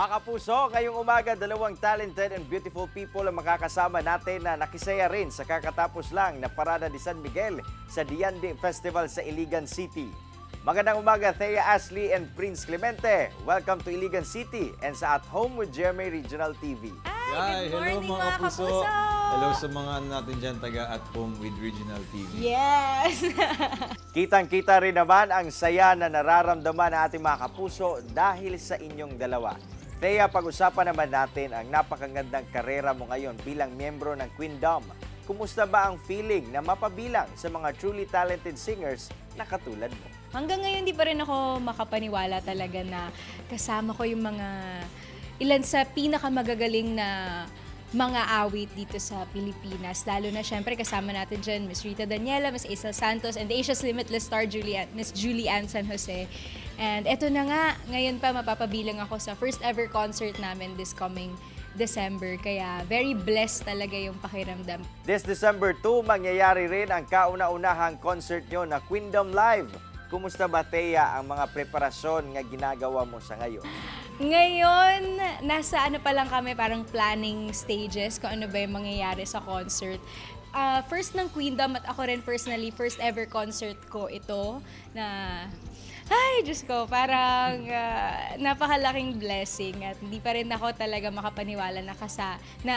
Mga kapuso, ngayong umaga, dalawang talented and beautiful people ang makakasama natin na nakisaya rin sa kakatapos lang na Parada de San Miguel sa Diande Festival sa Iligan City. Magandang umaga, Thea Ashley and Prince Clemente. Welcome to Iligan City and sa At Home with GMA Regional TV. Hi, good morning hello mga kapuso. kapuso. Hello sa mga ano natin dyan, taga At Home with Regional TV. Yes! Kitang-kita rin naman ang saya na nararamdaman ng ating mga kapuso dahil sa inyong dalawa. Thea, pag-usapan naman natin ang napakagandang karera mo ngayon bilang miyembro ng Queendom. Kumusta ba ang feeling na mapabilang sa mga truly talented singers na katulad mo? Hanggang ngayon, di pa rin ako makapaniwala talaga na kasama ko yung mga ilan sa pinakamagagaling na mga awit dito sa Pilipinas. Lalo na syempre kasama natin dyan Miss Rita Daniela, Miss Isel Santos, and the Asia's Limitless star Miss Julianne San Jose. And eto na nga, ngayon pa mapapabilang ako sa first ever concert namin this coming December. Kaya very blessed talaga yung pakiramdam. This December 2, mangyayari rin ang kauna-unahang concert nyo na Queendom Live. Kumusta ba, Thea, ang mga preparasyon nga ginagawa mo sa ngayon? Ngayon, nasa ano pa lang kami, parang planning stages kung ano ba yung mangyayari sa concert. First ng Queendom at ako rin personally, first ever concert ko ito na, ay, Diyos ko, parang napakalaking blessing at hindi pa rin ako talaga makapaniwala na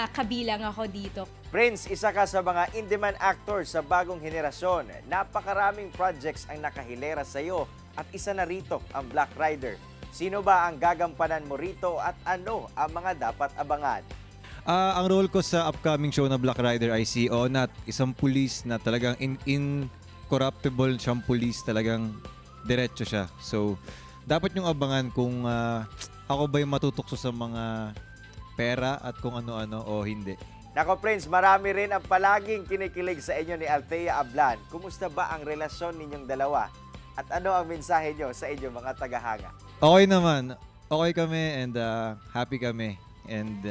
kabilang ako dito. Prince, isa ka sa mga in-demand actors sa bagong henerasyon. Napakaraming projects ang nakahilera sa iyo at isa na rito ang Black Rider. Sino ba ang gagampanan mo rito at ano ang mga dapat abangan? Ang role ko sa upcoming show na Black Rider ay si Onat, isang pulis na talagang incorruptible siyang pulis, talagang diretso siya. So, dapat yung abangan kung ako ba yung matutukso sa mga pera at kung ano-ano o hindi. Nako Prince, marami rin ang palaging kinikilig sa inyo ni Althea Ablan. Kumusta ba ang relasyon ninyong dalawa? At ano ang mensahe nyo sa inyong mga tagahanga? Okay naman. Okay kami and happy kami. And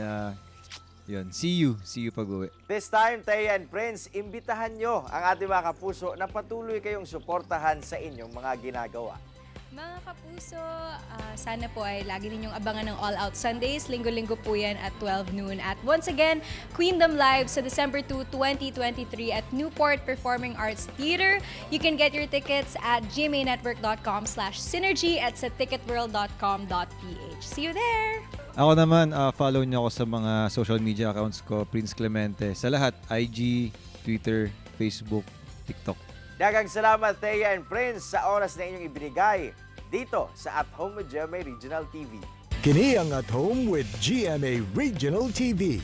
yun, see you pag-uwi. This time, Thea and Prince, imbitahan nyo ang ating mga kapuso na patuloy kayong suportahan sa inyong mga ginagawa. Mga kapuso, sana po ay lagi ninyong abangan ng All Out Sundays. Linggo-linggo po yan at 12 noon. At once again, Queendom Live sa December 2, 2023 at Newport Performing Arts Theater. You can get your tickets at gmanetwork.com/synergy at sa ticketworld.com.ph. See you there! Ako naman, follow niyo ako sa mga social media accounts ko, Prince Clemente. Sa lahat, IG, Twitter, Facebook, TikTok. Daghang salamat, Thea and Prince, sa oras na inyong ibinigay dito sa At Home with GMA Regional TV. Kini ang At Home with GMA Regional TV.